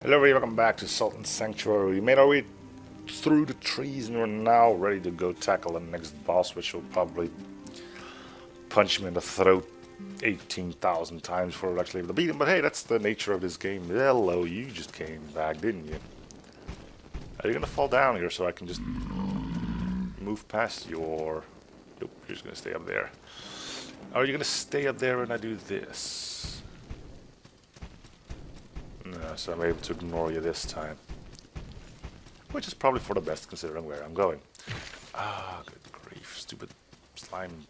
Hello everybody, welcome back to Sultan Sanctuary. We made our way through the trees and we're now ready to go tackle the next boss, which will probably punch me in the throat 18,000 times before we're actually able to beat him. But hey, that's the nature of this game. Hello, you just came back, didn't you? Are you gonna fall down here so I can just move past you, or... Nope, you're just gonna stay up there. Are you gonna stay up there when I do this? No, so I'm able to ignore you this time. Which is probably for the best considering where I'm going. Ah, good grief, stupid slime.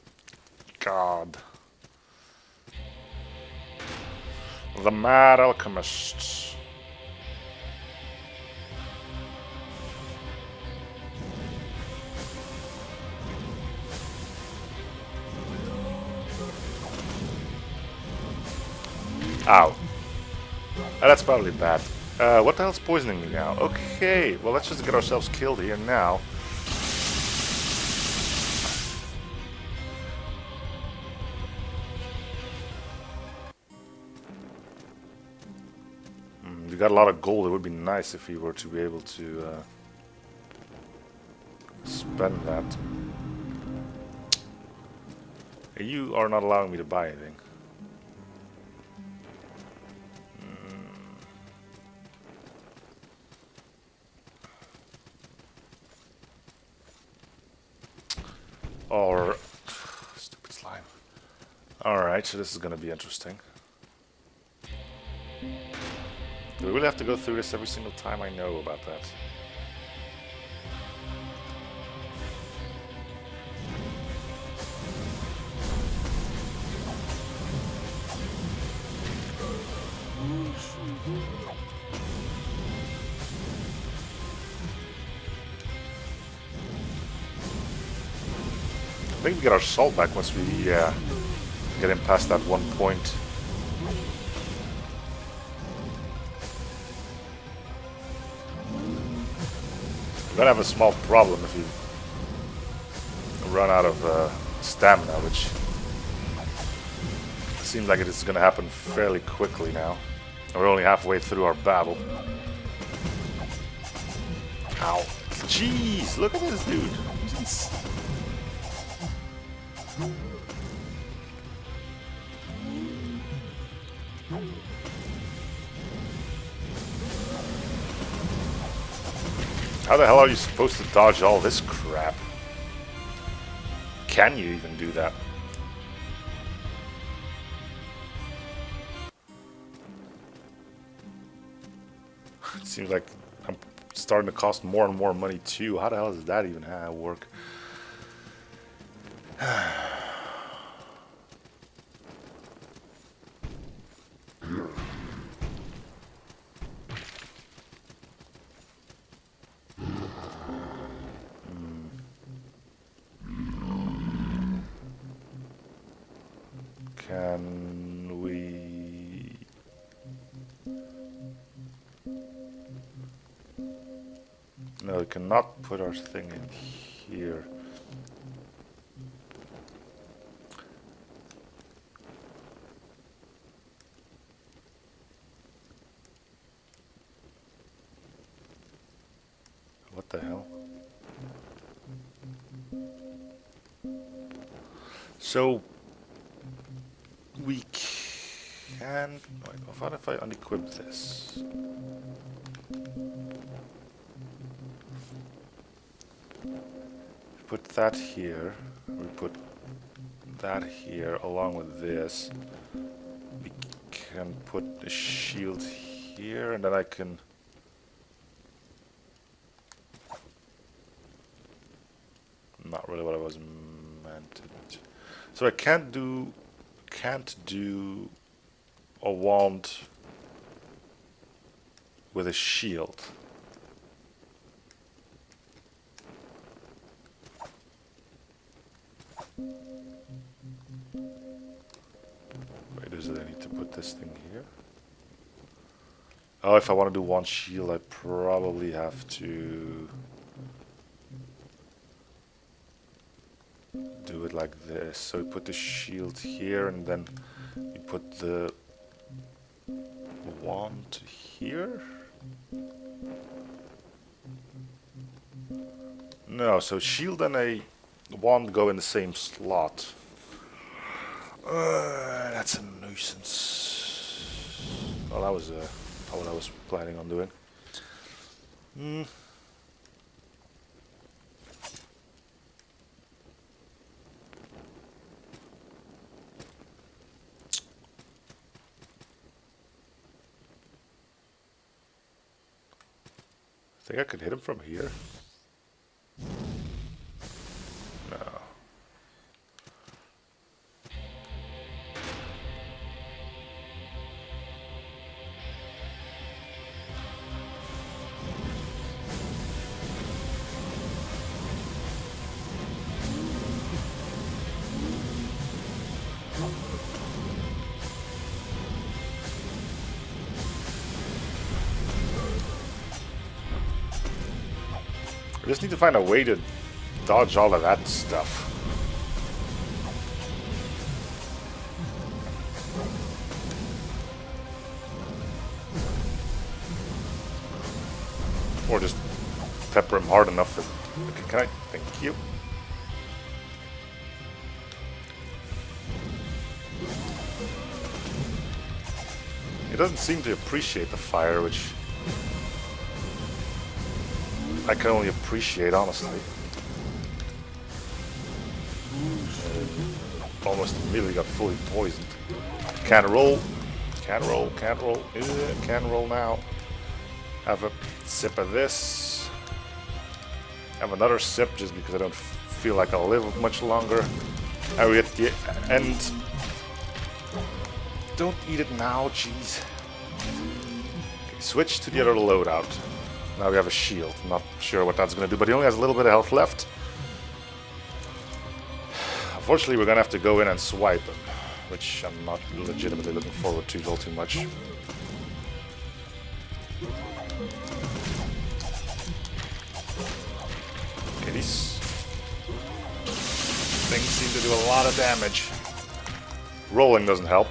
God. The Mad Alchemist. Ow. That's probably bad. What the hell's poisoning me now? Okay, well let's just get ourselves killed here now. You got a lot of gold. It would be nice if you were to be able to spend that. You are not allowing me to buy anything. Or stupid slime. Alright, so this is gonna be interesting. Do we really have to go through this every single time? I know about that. I think we get our salt back once we get him past that one point. We're gonna have a small problem if you run out of stamina, which seems like it is gonna happen fairly quickly now. We're only halfway through our battle. Ow. Jeez, look at this dude. Jeez. How the hell are you supposed to dodge all this crap? Can you even do that? It seems like I'm starting to cost more and more money too. How the hell does that even work? Can we... No, we cannot put our thing in here. What the hell? So... we can... What if I unequip this? Put that here. We put that here along with this. We can put a shield here, and then I can... Not really what I was meant to do. So I can't do a wand with a shield. Wait, is it I need to put this thing here? Oh, if I want to do one shield, I probably have to do it like this. So we put the shield here, and then we put the wand here. No, so shield and a wand go in the same slot. That's a nuisance. Well, that was not what I was planning on doing. I think I could hit him from here. No. I just need to find a way to dodge all of that stuff. Or just pepper him hard enough that... Okay, can I? Thank you. He doesn't seem to appreciate the fire, which... I can only appreciate, honestly. Almost immediately got fully poisoned. Can't roll. Can't roll. Can't roll. Can't roll now. Have a sip of this. Have another sip just because I don't feel like I'll live much longer. And we get the end. Don't eat it now, jeez. Okay, switch to the other loadout. Now we have a shield. I'm not sure what that's going to do, but he only has a little bit of health left. Unfortunately, we're going to have to go in and swipe him, which I'm not legitimately looking forward to all too much. Okay, these things seem to do a lot of damage. Rolling doesn't help.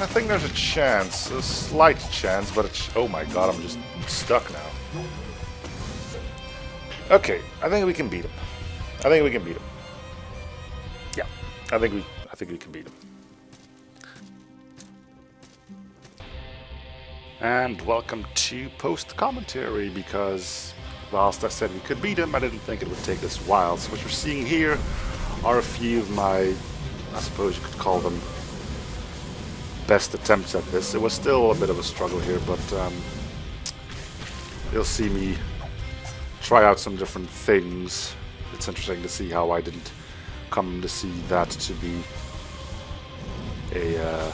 I think there's a chance, a slight chance, but it's... Oh my god, I'm just stuck now. Okay, I think we can beat him. I think we can beat him. Yeah, I think we can beat him. And welcome to post-commentary, because whilst I said we could beat him, I didn't think it would take this while. So what you're seeing here are a few of my, I suppose you could call them, best attempts at this. It was still a bit of a struggle here, but you'll see me try out some different things. It's interesting to see how I didn't come to see that to be a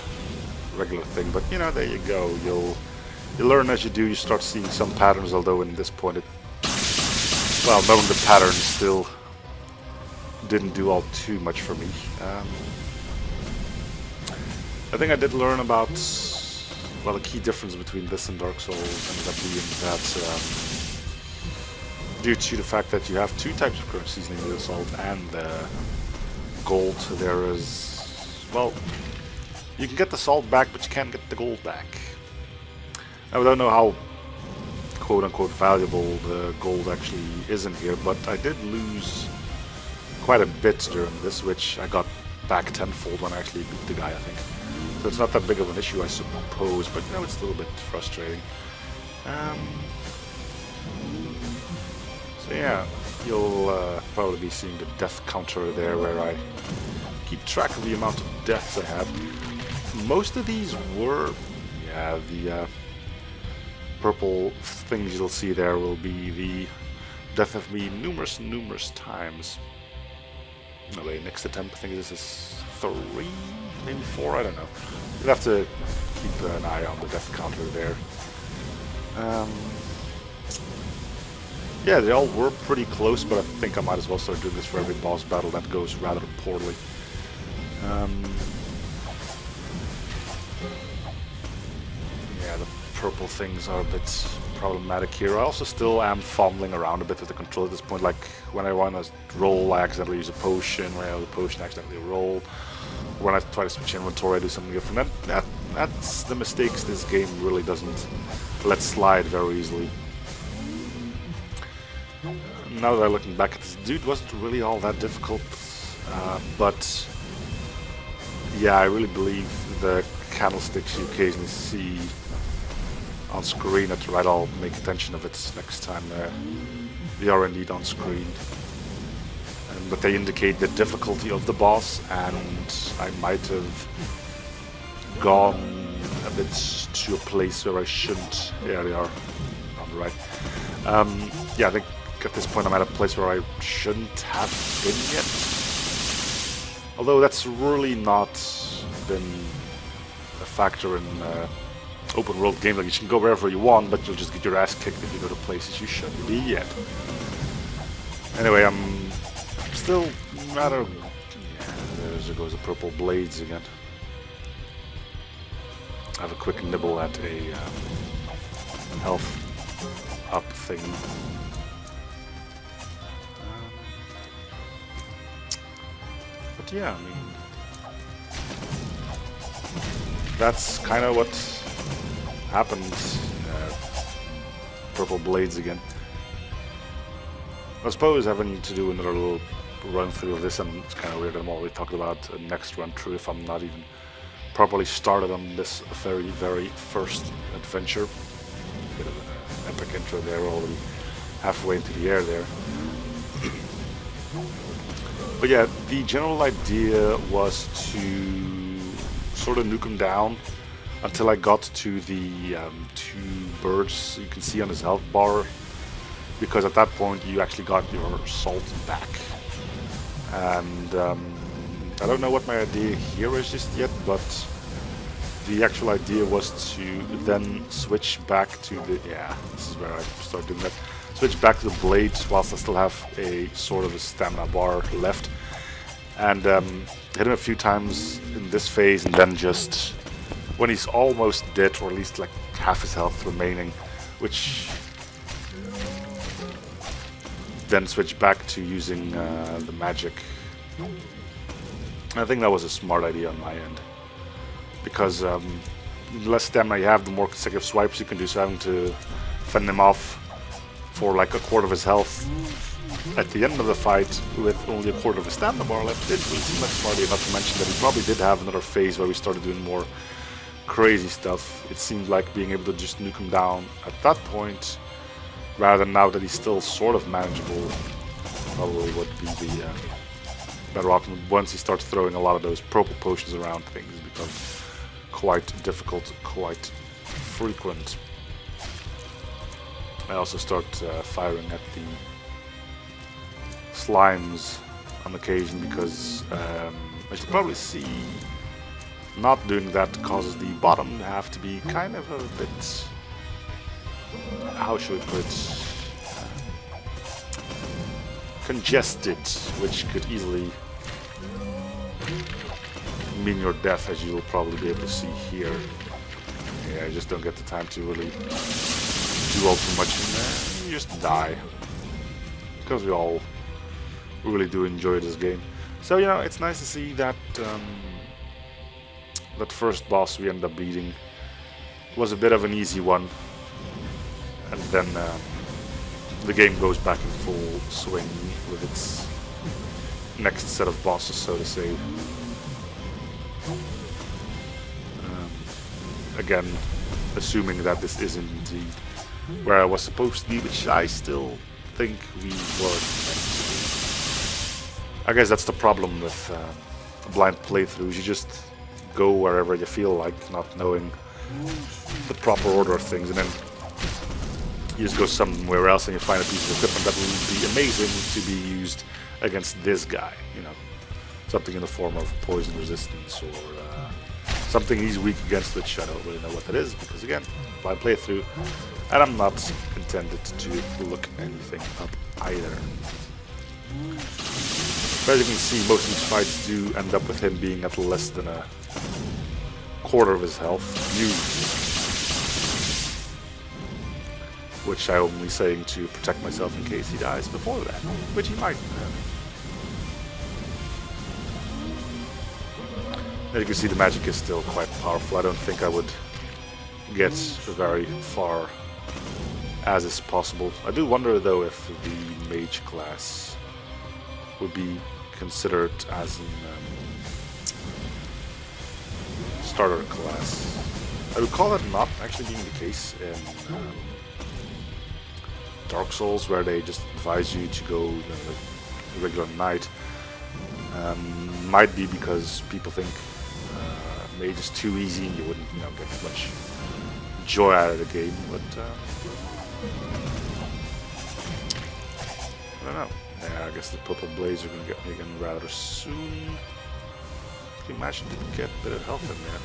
regular thing, but you know, there you go. You learn as you do. You start seeing some patterns, although in this point, well, knowing the patterns still didn't do all too much for me. I think I did learn about, well, the key difference between this and Dark Souls ended up being that due to the fact that you have two types of currencies, namely the salt and the gold, there is, well, you can get the salt back, but you can't get the gold back. Now, I don't know how quote-unquote valuable the gold actually is in here, but I did lose quite a bit during this, which I got back tenfold when I actually beat the guy, I think. So it's not that big of an issue, I suppose, but you know, it's still a bit frustrating. So yeah, you'll probably be seeing the death counter there, where I keep track of the amount of deaths I have. Most of these were, yeah, the purple things you'll see there will be the death of me numerous times. No way, next attempt, I think this is 3, maybe 4, I don't know. You'll have to keep an eye on the death counter there. Yeah, they all were pretty close, but I think I might as well start doing this for every boss battle that goes rather poorly. Yeah, the purple things are a bit problematic here. I also still am fumbling around a bit with the control at this point. Like when I want to roll, I accidentally use a potion. When I use a potion, I accidentally roll. When I try to switch inventory, I do something different. That That's the mistakes this game really doesn't let slide very easily. Now that I'm looking back at this, dude wasn't really all that difficult, but yeah, I really believe the candlesticks you occasionally see on screen at right, I'll make attention of it next time they are indeed on screen. But they indicate the difficulty of the boss, and I might have gone a bit to a place where I shouldn't. Yeah, they are on the right. Yeah, I think at this point I'm at a place where I shouldn't have been yet. Although that's really not been a factor in open world games. Like, you can go wherever you want, but you'll just get your ass kicked if you go to places you shouldn't be yet. Anyway, I'm still rather... Yeah, there goes the purple blades again. I have a quick nibble at a health up thing. But yeah, I mean, that's kind of what happened. Purple blades again. I suppose having to do another little run through of this, and it's kind of weird. I'm already talking about a next run through if I'm not even properly started on this very first adventure. Bit of an epic intro there, already halfway into the air there. But yeah, the general idea was to sort of nuke him down until I got to the 2 birds you can see on his health bar, because at that point you actually got your salt back. And I don't know what my idea here is just yet, but the actual idea was to then switch back to the... Yeah, this is where I start doing that. Switch back to the blades whilst I still have a sort of a stamina bar left. And hit him a few times in this phase, and then just... when he's almost dead, or at least like half his health remaining, which... then switch back to using the magic. I think that was a smart idea on my end, because the less stamina you have, the more consecutive swipes you can do, so having to fend him off for like a quarter of his health at the end of the fight with only a quarter of his stamina bar left didn't really seem like a smart idea, not to mention that he probably did have another phase where we started doing more crazy stuff. It seemed like being able to just nuke him down at that point, rather than now that he's still sort of manageable, probably would be the better option. Once he starts throwing a lot of those purple potions around, things become quite difficult, quite frequent. I also start firing at the slimes on occasion, because as you'll probably see, not doing that causes the bottom half to be kind of a bit... how should we put it? Congested, which could easily mean your death, as you'll probably be able to see here. Yeah, I just don't get the time to really do all too much in there. You just die. Because we all really do enjoy this game. So, you know, it's nice to see that that first boss we ended up beating was a bit of an easy one. And then the game goes back in full swing with its next set of bosses, so to say. Again, assuming that this is indeed where I was supposed to be, which I still think we were. I guess that's the problem with blind playthroughs. You just go wherever you feel like, not knowing the proper order of things, and then you just go somewhere else and you find a piece of equipment that will be amazing to be used against this guy, you know. Something in the form of poison resistance, or something he's weak against, which I don't really know what that is, because again, blind playthrough, and I'm not intended to look anything up either. But as you can see, most of these fights do end up with him being at less than a quarter of his health, which I'm only saying to protect myself in case he dies before that, which he might. And you can see the magic is still quite powerful. I don't think I would get very far as is possible. I do wonder though if the mage class would be considered as an starter class. I recall that not actually being the case in Dark Souls, where they just advise you to go the regular knight. Might be because people think mage is too easy and you wouldn't get much joy out of the game, but I don't know. Yeah, I guess the purple blades are going to get me again rather soon. Can you imagine to get a bit of health in there?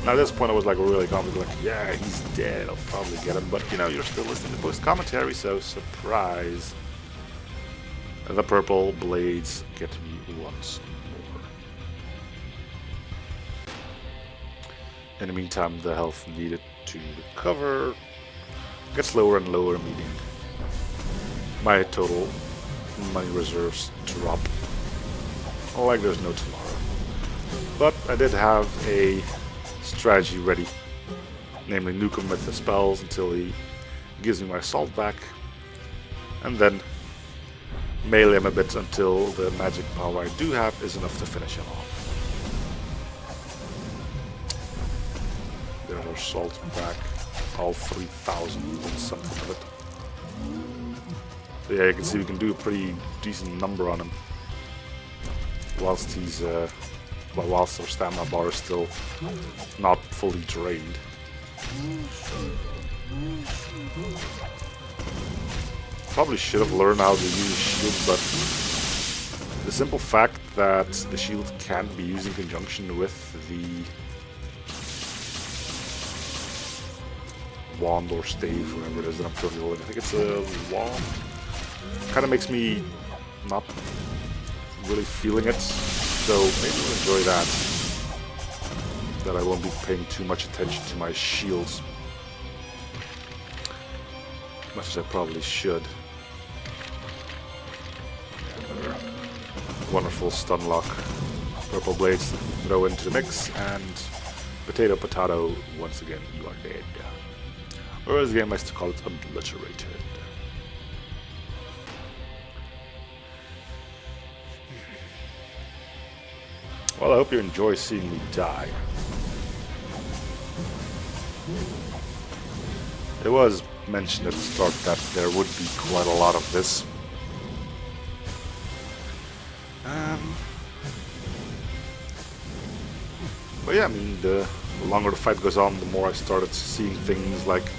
Now at this point I was like really confident, like, yeah, he's dead, I'll probably get him, but you're still listening to post commentary, so surprise. And the purple blades get me once more. In the meantime, the health needed to recover gets lower and lower, meaning my total money reserves drop like there's no tomorrow. But I did have a strategy ready, namely nuke him with the spells until he gives me my salt back, and then melee him a bit until the magic power I do have is enough to finish him off. There's our salt back, all 3,000 and something of it. So yeah, you can see we can do a pretty decent number on him, whilst he's whilst our stamina bar is still not fully drained. Probably should have learned how to use shield, but the simple fact that the shield can be used in conjunction with the wand or stave, whatever it is that I'm currently holding. I think it's a wand. Kind of makes me not really feeling it, so maybe I'll enjoy that. That I won't be paying too much attention to my shields, as much as I probably should. Another wonderful stun lock. Purple blades to throw into the mix, and potato, once again, you are dead. Or as the game likes to call it, obliterated. Well, I hope you enjoy seeing me die. It was mentioned at the start that there would be quite a lot of this. But yeah, I mean, the longer the fight goes on, the more I started seeing things like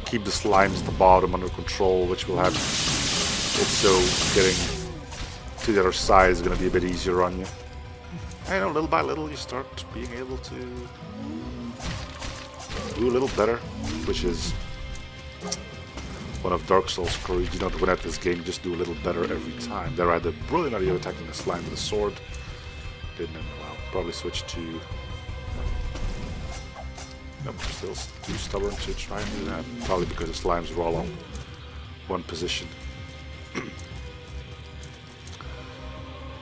keep the slimes at the bottom under control, which will have it so getting to the other side is going to be a bit easier on you. And little by little you start being able to do a little better, which is one of Dark Souls' courage. You don't win at this game, just do a little better every time. They're either brilliant at you attacking the slime with a sword. Didn't allow. Probably switch to... Nope, still too stubborn to try and do that. Probably because the slimes are all on one position.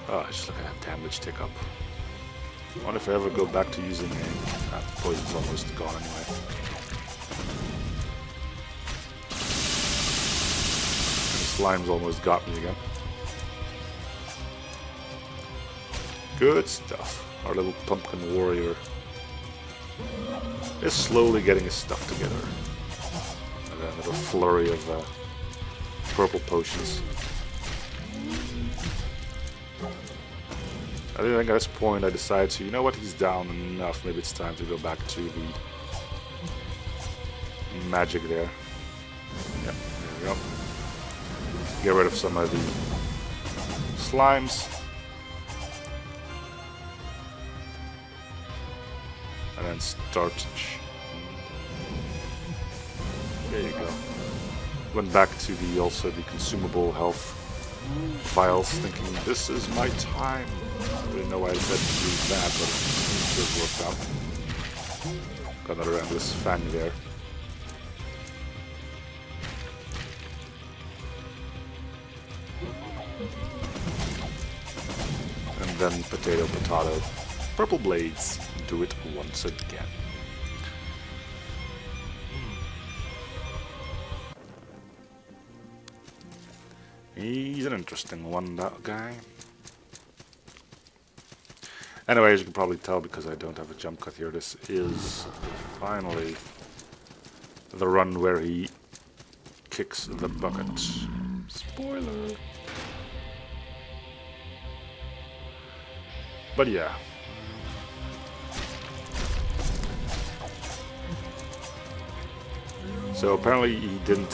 Oh, just look at that damage tick up. I wonder if I ever go back to using a... the poison's almost gone anyway. The slime's almost got me again. Good stuff. Our little pumpkin warrior is slowly getting his stuff together. And then another flurry of purple potions. I think at this point I decided to, you know what, he's down enough, maybe it's time to go back to the magic there. Yep, there we go. Get rid of some of the slimes. And then start. There you go. Went back to the the consumable health vials, thinking this is my time. I don't really know why I said to use that, but it worked out. Got another endless fan there. And then potato. Purple blades do it once again. He's an interesting one, that guy. Anyway, as you can probably tell because I don't have a jump cut here, this is finally the run where he kicks the bucket. Spoiler. But yeah. So apparently he didn't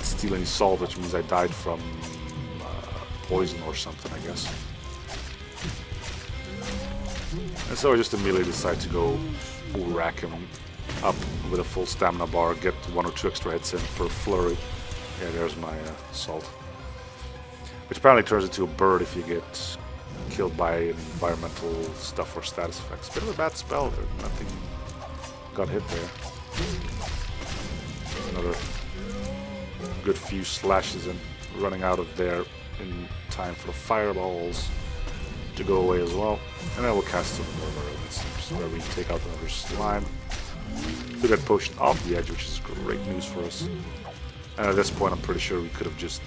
steal any salt, which means I died from poison or something, I guess. And so I just immediately decide to go rack him up with a full stamina bar, get 1 or 2 extra hits in per flurry. Yeah, there's my salt. Which apparently turns into a bird if you get killed by environmental stuff or status effects. Bit of a bad spell there, nothing got hit there. Another good few slashes and running out of there in time for the fireballs to go away as well. And then we'll cast some Murmur, where we take out another slime. We got potion off the edge, which is great news for us. And at this point I'm pretty sure we could have just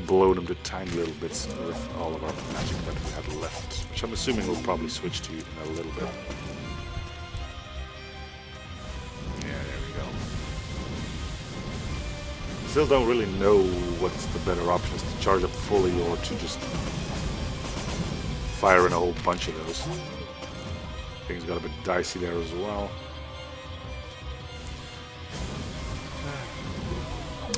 blown him to tiny little bits with all of our magic that we had left. Which I'm assuming we'll probably switch to in a little bit. Still don't really know what's the better option, is to charge up fully or to just fire in a whole bunch of those. Things got a bit dicey there as well.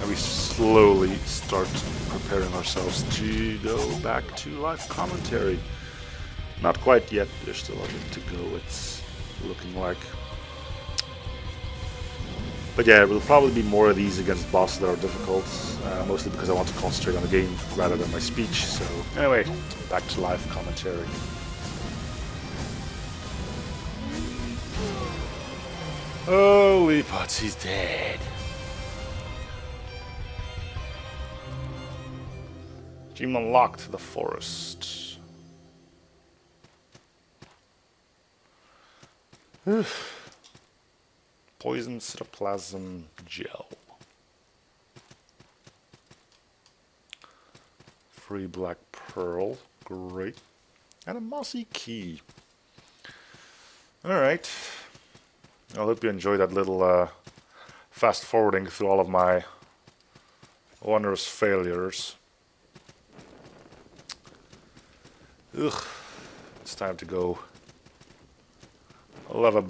And we slowly start preparing ourselves to go back to live commentary. Not quite yet, there's still a bit to go, it's looking like. But yeah, it will probably be more of these against bosses that are difficult, mostly because I want to concentrate on the game rather than my speech. So anyway, back to live commentary. Holy pots, he's dead. Dream unlocked, the forest. Poison cytoplasm gel. Free black pearl. Great. And a mossy key. Alright. I hope you enjoyed that little fast forwarding through all of my wondrous failures. Ugh. It's time to go level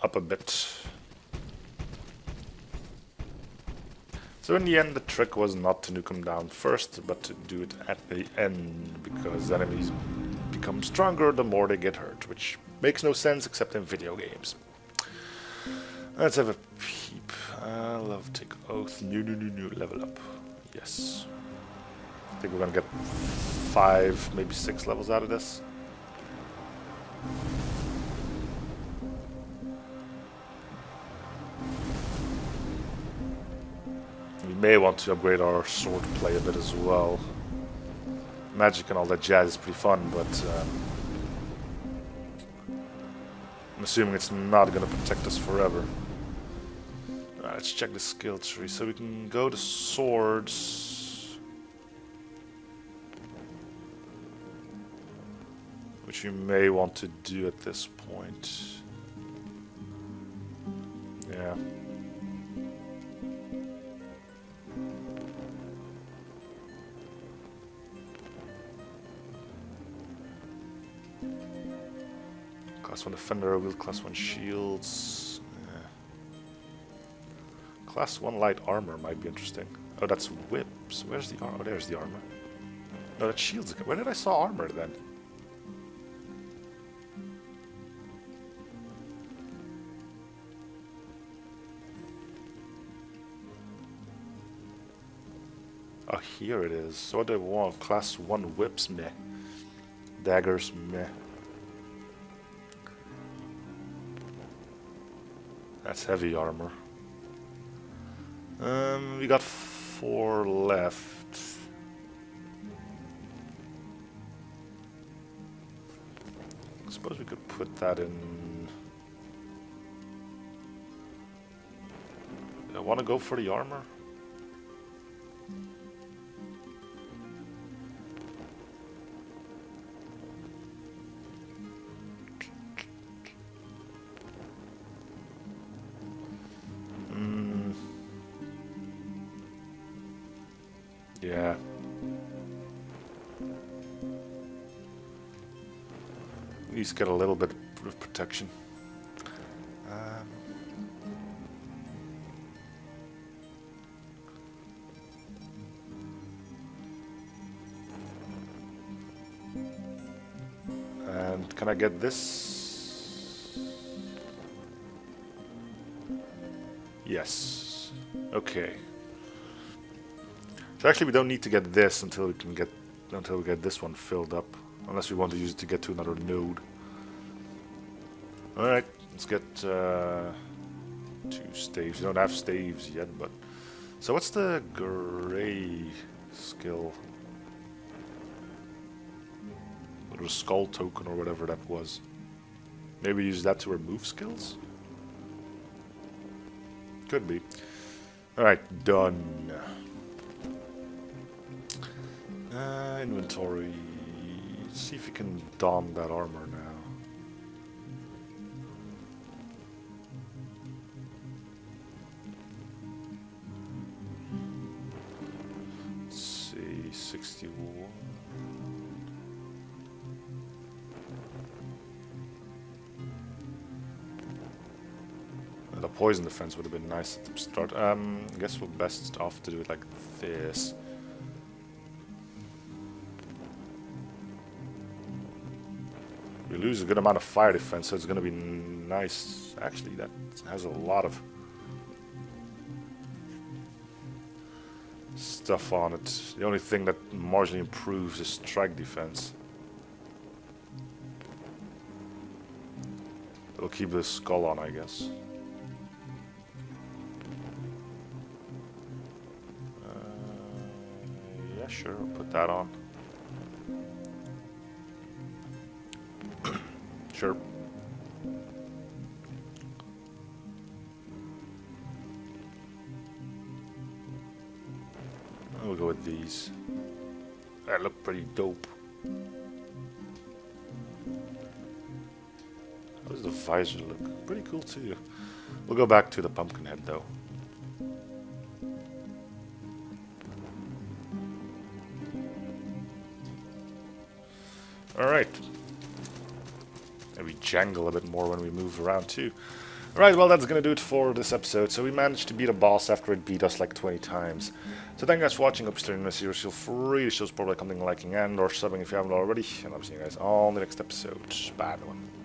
up a bit. So in the end, the trick was not to nuke them down first, but to do it at the end, because enemies become stronger the more they get hurt, which makes no sense except in video games. Let's have a peep. I love take oath. New, level up. Yes. I think we're gonna get 5, maybe 6 levels out of this. We may want to upgrade our sword play a bit as well. Magic and all that jazz is pretty fun, but I'm assuming it's not going to protect us forever. Let's check the skill tree. So we can go to swords, which we may want to do at this point. Yeah. Class 1 defender, wield class 1 shields. Yeah. Class 1 light armor might be interesting. Oh, that's whips. Where's the armor? Oh, there's the armor. No, that's shields. Where did I saw armor then? Oh, here it is. So what do I want? Class 1 whips, meh. Daggers, meh. That's heavy armor. We got 4 left. that in... I want to go for the armor. Yeah. At least get a little bit of protection. And can I get this? Yes. Okay. So actually we don't need to get this until we get this one filled up. Unless we want to use it to get to another node. Alright, let's get 2 staves. We don't have staves yet, but... So what's the gray skill? Or the skull token or whatever that was. Maybe use that to remove skills? Could be. Alright, done. Inventory. Let's see if we can don that armor now. Let's see, 61. The poison defense would have been nice at the start. I guess we're best off to do it like this. We lose a good amount of fire defense, so it's going to be nice. Actually, that has a lot of stuff on it. The only thing that marginally improves is strike defense. It'll keep the skull on, I guess. Yeah, sure, I'll put that on. Sure. We'll go with these. That look pretty dope. How does the visor look? Pretty cool too. We'll go back to the pumpkin head though. Alright. And we jangle a bit more when we move around too. Alright, well that's gonna do it for this episode. So we managed to beat a boss after it beat us like 20 times. So thank you guys for watching. Hope you're enjoying this series. Feel free to show us probably something liking and or subbing if you haven't already. And I'll see you guys on the next episode. Bye everyone.